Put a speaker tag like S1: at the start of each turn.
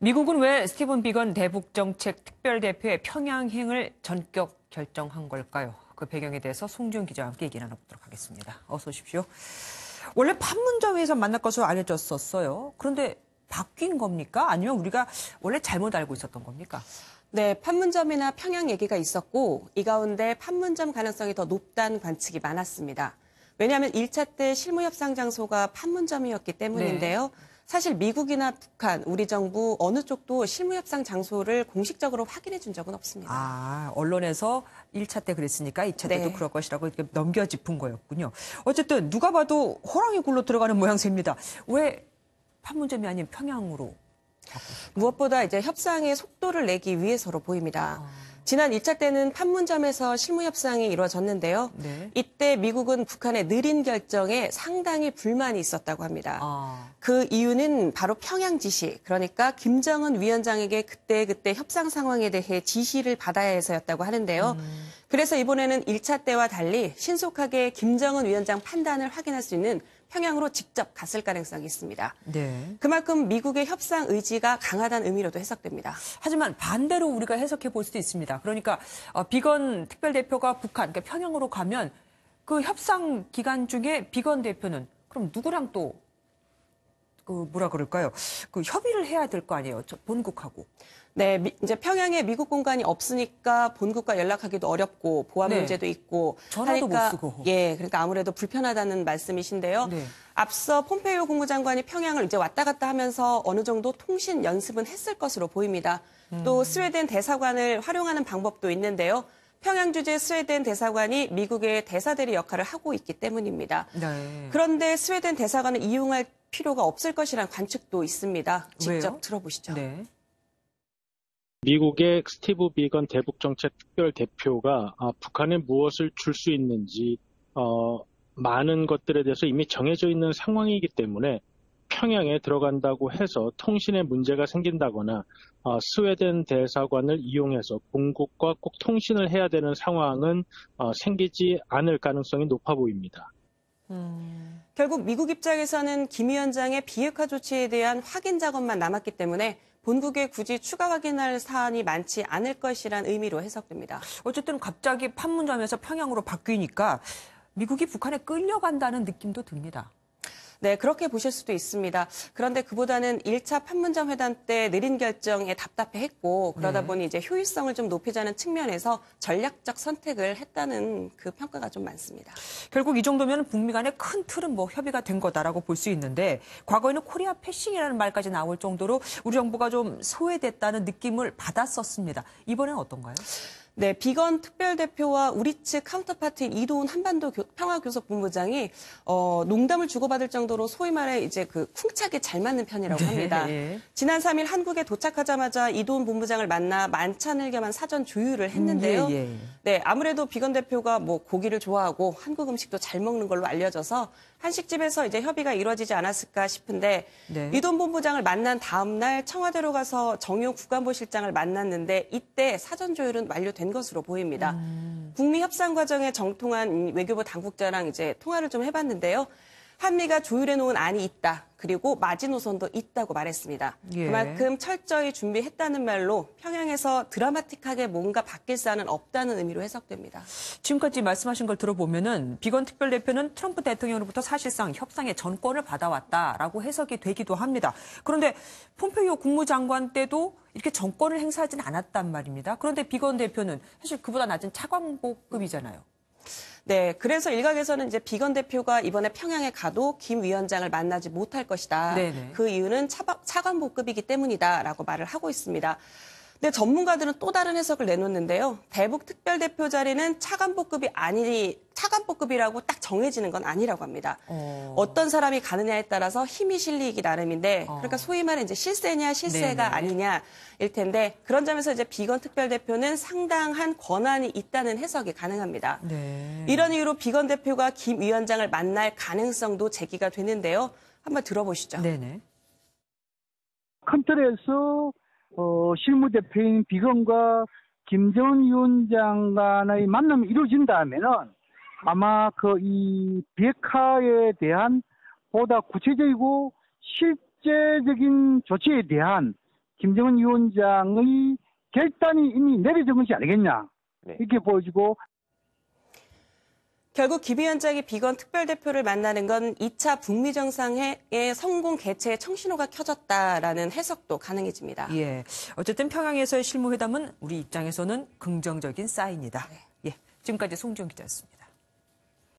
S1: 미국은 왜 스티븐 비건 대북정책 특별대표의 평양행을 전격 결정한 걸까요? 그 배경에 대해서 송지훈 기자와 함께 얘기 나눠보도록 하겠습니다. 어서 오십시오. 원래 판문점에서 만날 것으로 알려졌었어요. 그런데 바뀐 겁니까? 아니면 우리가 원래 잘못 알고 있었던 겁니까?
S2: 네, 판문점이나 평양 얘기가 있었고 이 가운데 판문점 가능성이 더 높다는 관측이 많았습니다. 왜냐하면 1차 때 실무협상 장소가 판문점이었기 때문인데요. 네. 사실 미국이나 북한, 우리 정부 어느 쪽도 실무협상 장소를 공식적으로 확인해 준 적은 없습니다.
S1: 아, 언론에서 1차 때 그랬으니까 2차 때도 네. 그럴 것이라고 이렇게 넘겨짚은 거였군요. 어쨌든 누가 봐도 호랑이 굴로 들어가는 모양새입니다. 왜 판문점이 아닌 평양으로?
S2: 무엇보다 이제 협상의 속도를 내기 위해서로 보입니다. 지난 1차 때는 판문점에서 실무협상이 이루어졌는데요. 네. 이때 미국은 북한의 느린 결정에 상당히 불만이 있었다고 합니다. 그 이유는 바로 평양 지시, 그러니까 김정은 위원장에게 그때 협상 상황에 대해 지시를 받아야 해서였다고 하는데요. 그래서 이번에는 1차 때와 달리 신속하게 김정은 위원장 판단을 확인할 수 있는 평양으로 직접 갔을 가능성이 있습니다. 네. 그만큼 미국의 협상 의지가 강하다는 의미로도 해석됩니다.
S1: 하지만 반대로 우리가 해석해 볼 수도 있습니다. 그러니까 비건 특별대표가 북한, 그러니까 평양으로 가면 그 협상 기간 중에 비건 대표는 그럼 누구랑 또 뭐라 그럴까요? 그 협의를 해야 될 거 아니에요, 본국하고.
S2: 네, 이제 평양에 미국 공간이 없으니까 본국과 연락하기도 어렵고 보안 네. 문제도 있고
S1: 전화도 못 쓰고.
S2: 예, 그러니까 아무래도 불편하다는 말씀이신데요. 네. 앞서 폼페이오 국무장관이 평양을 이제 왔다 갔다 하면서 어느 정도 통신 연습은 했을 것으로 보입니다. 또 스웨덴 대사관을 활용하는 방법도 있는데요. 평양 주재 스웨덴 대사관이 미국의 대사대리 역할을 하고 있기 때문입니다. 네. 그런데 스웨덴 대사관을 이용할 필요가 없을 것이라는 관측도 있습니다. 직접
S1: 왜요?
S2: 들어보시죠. 네.
S3: 미국의 스티브 비건 대북정책 특별대표가 북한에 무엇을 줄 수 있는지 많은 것들에 대해서 이미 정해져 있는 상황이기 때문에 평양에 들어간다고 해서 통신에 문제가 생긴다거나 스웨덴 대사관을 이용해서 본국과 꼭 통신을 해야 되는 상황은 생기지 않을 가능성이 높아 보입니다.
S2: 결국 미국 입장에서는 김 위원장의 비핵화 조치에 대한 확인 작업만 남았기 때문에 본국에 굳이 추가 확인할 사안이 많지 않을 것이란 의미로 해석됩니다.
S1: 어쨌든 갑자기 판문점에서 평양으로 바뀌니까 미국이 북한에 끌려간다는 느낌도 듭니다.
S2: 네, 그렇게 보실 수도 있습니다. 그런데 그보다는 1차 판문점 회담 때 느린 결정에 답답해했고 그러다 네. 보니 이제 효율성을 좀 높이자는 측면에서 전략적 선택을 했다는 그 평가가 좀 많습니다.
S1: 결국 이 정도면 북미 간의 큰 틀은 협의가 된 거다라고 볼 수 있는데 과거에는 코리아 패싱이라는 말까지 나올 정도로 우리 정부가 좀 소외됐다는 느낌을 받았었습니다. 이번엔 어떤가요?
S2: 네, 비건 특별대표와 우리 측 카운터파트인 이도훈 한반도 평화교섭본부장이 농담을 주고받을 정도로 소위 말해 이제 그 쿵짝이 잘 맞는 편이라고 합니다. 네. 지난 3일 한국에 도착하자마자 이도훈 본부장을 만나 만찬을 겸한 사전 조율을 했는데요. 네, 아무래도 비건 대표가 고기를 좋아하고 한국 음식도 잘 먹는 걸로 알려져서 한식집에서 이제 협의가 이루어지지 않았을까 싶은데 네. 이도훈 본부장을 만난 다음 날 청와대로 가서 정용 국가안보실장을 만났는데 이때 사전 조율은 완료된 것으로 보입니다. 북미 협상 과정에 정통한 외교부 당국자랑 이제 통화를 좀 해봤는데요. 한미가 조율해 놓은 안이 있다. 그리고 마지노선도 있다고 말했습니다. 예. 그만큼 철저히 준비했다는 말로 평양에서 드라마틱하게 뭔가 바뀔 사안은 없다는 의미로 해석됩니다.
S1: 지금까지 말씀하신 걸 들어보면은 비건 특별대표는 트럼프 대통령으로부터 사실상 협상의 전권을 받아왔다라고 해석이 되기도 합니다. 그런데 폼페이오 국무장관 때도 이렇게 전권을 행사하진 않았단 말입니다. 그런데 비건 대표는 사실 그보다 낮은 차관보급이잖아요.
S2: 네, 그래서 일각에서는 이제 비건 대표가 이번에 평양에 가도 김 위원장을 만나지 못할 것이다. 네네. 그 이유는 차관보급이기 때문이다라고 말을 하고 있습니다. 근데 전문가들은 또 다른 해석을 내놓는데요. 대북 특별대표 자리는 차관보급이라고 딱 정해지는 건 아니라고 합니다. 어떤 사람이 가느냐에 따라서 힘이 실리기 나름인데, 그러니까 소위 말해 이제 실세냐 실세가 네네. 아니냐일 텐데, 그런 점에서 이제 비건 특별대표는 상당한 권한이 있다는 해석이 가능합니다. 네. 이런 이유로 비건 대표가 김 위원장을 만날 가능성도 제기가 되는데요. 한번 들어보시죠.
S1: 네네.
S4: 큰 틀에서 실무대표인 비건과 김정은 위원장 간의 만남이 이루어진다면은 아마 이 비핵화에 대한 보다 구체적이고 실제적인 조치에 대한 김정은 위원장의 결단이 이미 내려진 것이 아니겠냐.
S5: 네.
S4: 이렇게 보여지고
S2: 결국 김 위원장이 비건 특별대표를 만나는 건 2차 북미 정상회의 성공 개최의 청신호가 켜졌다라는 해석도 가능해집니다.
S1: 예. 어쨌든 평양에서의 실무회담은 우리 입장에서는 긍정적인 사인이다. 예. 지금까지 송지훈 기자였습니다.